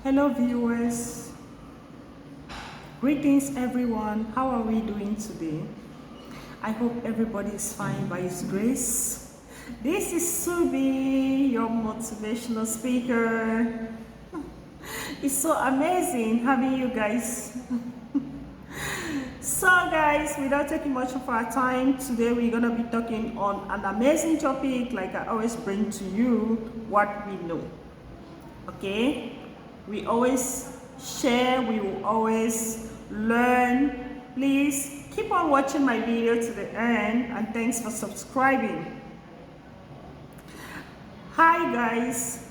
Hello viewers, greetings everyone. How are we doing today? I hope everybody is fine by His grace. This is Subi, your motivational speaker. It's so amazing having you guys. So guys, without taking much of our time, today we're going to be talking on an amazing topic like I always bring to you, what we know. Okay? We always share, we will always learn. Please keep on watching my video to the end, and thanks for subscribing. Hi guys,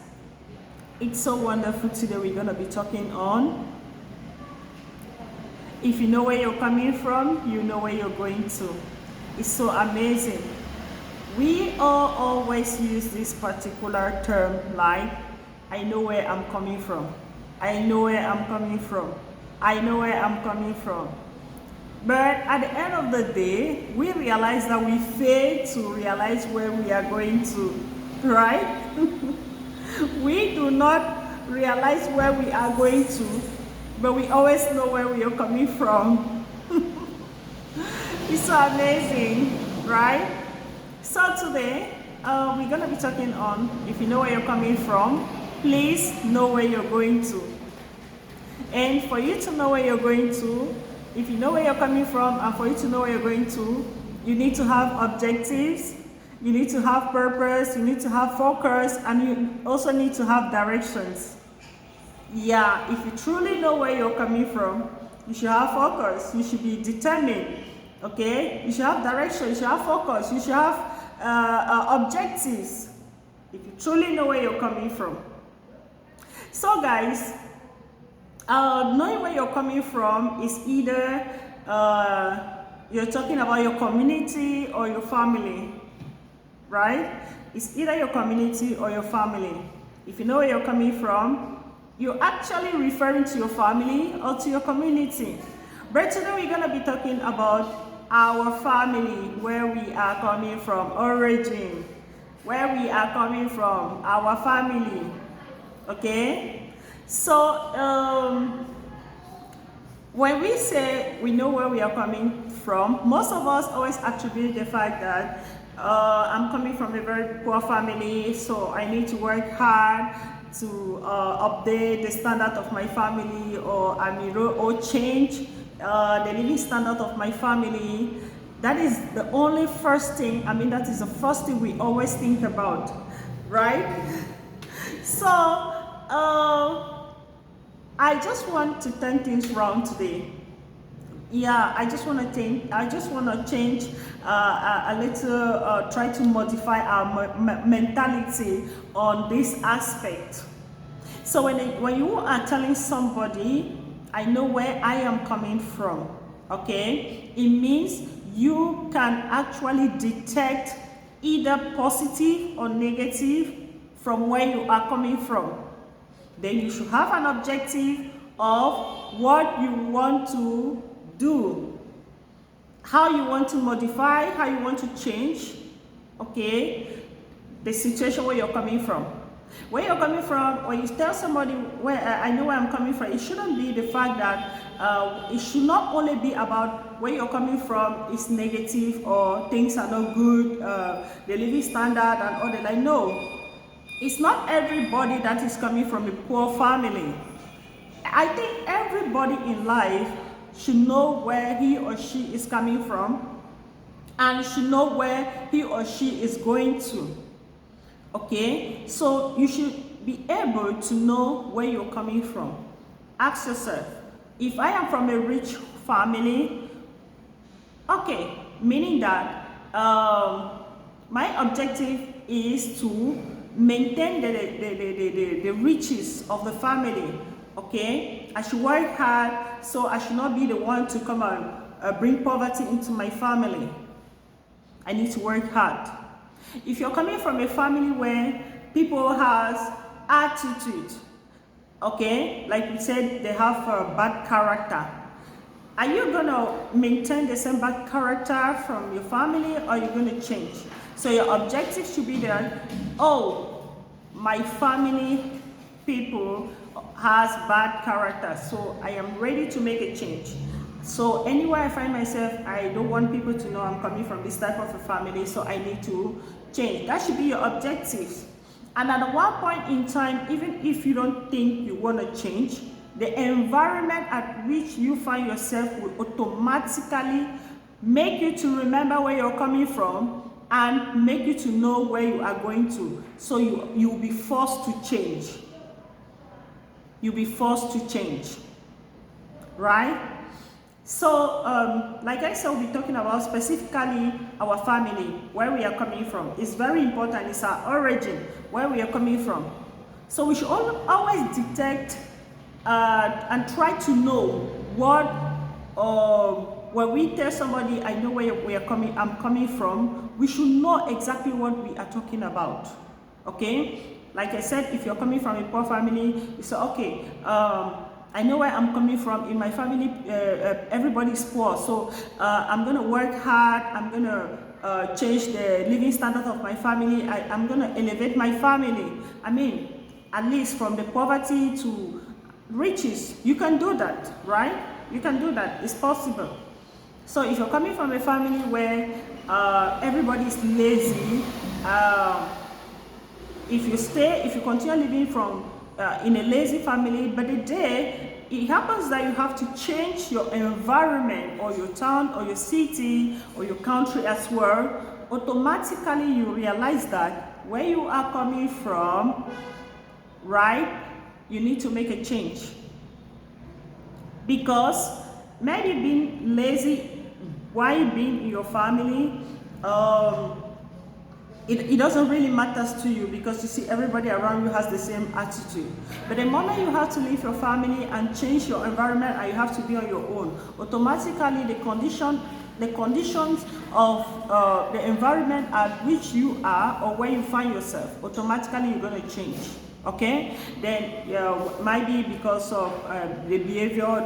it's so wonderful. Today we're going to be talking on, if you know where you're coming from, you know where you're going to. It's so amazing. We all always use this particular term like, I know where I'm coming from. I know where I'm coming from. I know where I'm coming from. But at the end of the day, we realize that we fail to realize where we are going to, right? We do not realize where we are going to, but we always know where we are coming from. It's so amazing, right? So today, we're going to be talking on, if you know where you're coming from, please know where you're going to. And for you to know where you're going to, if you know where you're coming from, and for you to know where you're going to, you need to have objectives, you need to have purpose, you need to have focus, and you also need to have directions. Yeah, if you truly know where you're coming from, you should have focus, you should be determined, okay? You should have direction, you should have focus, you should have objectives, if you truly know where you're coming from. So guys, knowing where you're coming from is either you're talking about your community or your family, right? It's either your community or your family. If you know where you're coming from, you're actually referring to your family or to your community. But today we're going to be talking about our family, where we are coming from, origin, where we are coming from, our family. Okay, so when we say we know where we are coming from, most of us always attribute the fact that I'm coming from a very poor family, so I need to work hard to update the standard of my family, or or change the living standard of my family. That is the only first thing, that is the first thing we always think about, right? So, I just want to turn things around today. Yeah, I just want to change a little, try to modify our mentality on this aspect. So when you are telling somebody, I know where I am coming from, okay, it means you can actually detect either positive or negative from where you are coming from. Then you should have an objective of what you want to do, how you want to modify, how you want to change, okay, the situation where you're coming from. Where you're coming from, when you tell somebody where I know where I'm coming from, it shouldn't be the fact that it should not only be about where you're coming from is negative or things are not good, the living standard and all that. I know it's not everybody that is coming from a poor family. I think everybody in life should know where he or she is coming from, and should know where he or she is going to. Okay, so you should be able to know where you're coming from. Ask yourself, if I am from a rich family, okay, meaning that my objective is to maintain the riches of the family. Okay, I should work hard, so I should not be the one to come and bring poverty into my family. I need to work hard. If you're coming from a family where people has attitude, okay, like we said, they have a bad character, are you gonna maintain the same bad character from your family, or are you gonna change? So your objective should be that, oh, my family people has bad character, so I am ready to make a change. So anywhere I find myself, I don't want people to know I'm coming from this type of a family, so I need to change. That should be your objectives. And at one point in time, even if you don't think you want to change, the environment at which you find yourself will automatically make you to remember where you're coming from and make you to know where you are going to. So you will be forced to change. You'll be forced to change, right? So, like I said, we'll be talking about specifically our family, where we are coming from. It's very important. It's our origin, where we are coming from. So we should always detect and try to know what, when we tell somebody, I know where I'm coming from, we should know exactly what we are talking about. Okay? Like I said, if you're coming from a poor family, you say, okay, I know where I'm coming from. In my family, everybody's poor, so I'm going to work hard. I'm going to change the living standard of my family. I'm going to elevate my family. I mean, at least from the poverty to riches. You can do that, right? You can do that. It's possible. So if you're coming from a family where everybody is lazy, if you continue living from in a lazy family, but the day it happens that you have to change your environment or your town or your city or your country as well, automatically you realize that where you are coming from, right, you need to make a change. Because maybe being lazy while being in your family, it doesn't really matter to you, because you see everybody around you has the same attitude. But the moment you have to leave your family and change your environment and you have to be on your own, automatically the conditions of the environment at which you are or where you find yourself, automatically you're going to change. Okay, then might be because of the behavior,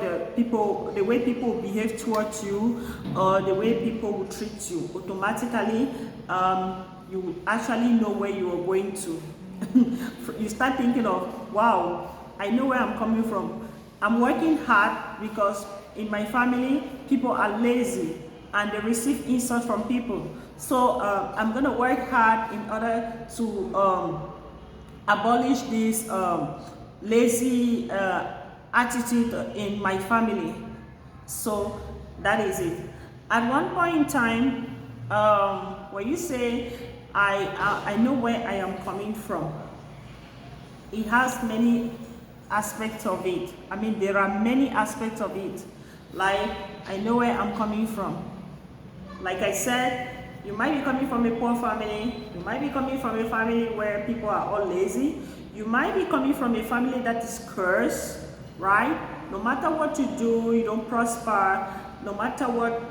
the way people behave towards you, or the way people will treat you. Automatically, you actually know where you are going to. You start thinking of, wow, I know where I'm coming from. I'm working hard because in my family, people are lazy and they receive insults from people. So I'm going to work hard in order to abolish this lazy attitude in my family. So that is it. At one point in time, when you say, I know where I am coming from, it has many aspects of it. I mean, there are many aspects of it. Like, I know where I'm coming from. Like I said, you might be coming from a poor family. You might be coming from a family where people are all lazy. You might be coming from a family that is cursed, right? No matter what you do, you don't prosper. No matter what,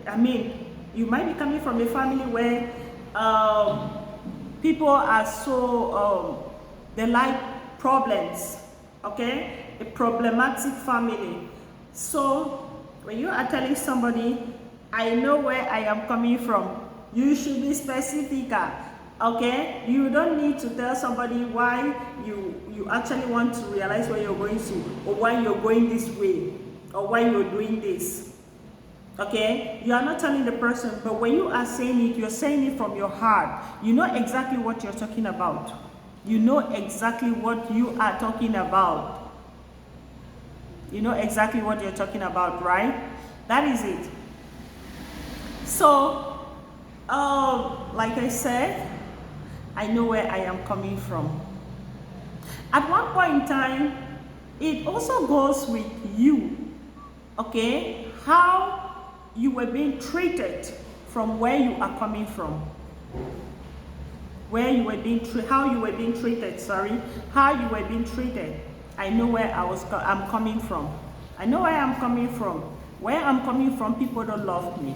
I mean, you might be coming from a family where people are so, they like problems, okay? A problematic family. So when you are telling somebody, I know where I am coming from, you should be specific, okay? You don't need to tell somebody why you actually want to realize where you're going to, or why you're going this way, or why you're doing this, okay? You are not telling the person, but when you are saying it, you're saying it from your heart. You know exactly what you're talking about. You know exactly what you are talking about. You know exactly what you're talking about, right? That is it. So, like I said, I know where I am coming from. At one point in time, it also goes with you, okay? How you were being treated from where you are coming from. How you were being treated, how you were being treated. I know where I'm coming from. I know where I'm coming from. Where I'm coming from, people don't love me.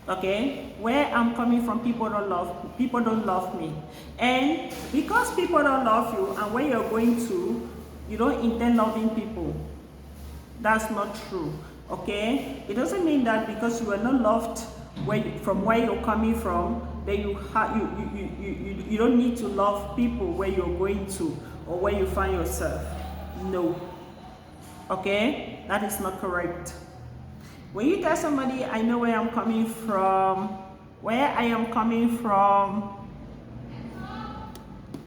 Okay, where I'm coming from, people don't love me. And because people don't love you, and where you're going to, you don't intend loving people. That's not true. Okay, it doesn't mean that because you are not loved from where you're coming from, that you don't need to love people where you're going to. or where you find yourself. No. Okay? That is not correct. When you tell somebody, I know where I'm coming from, where I am coming from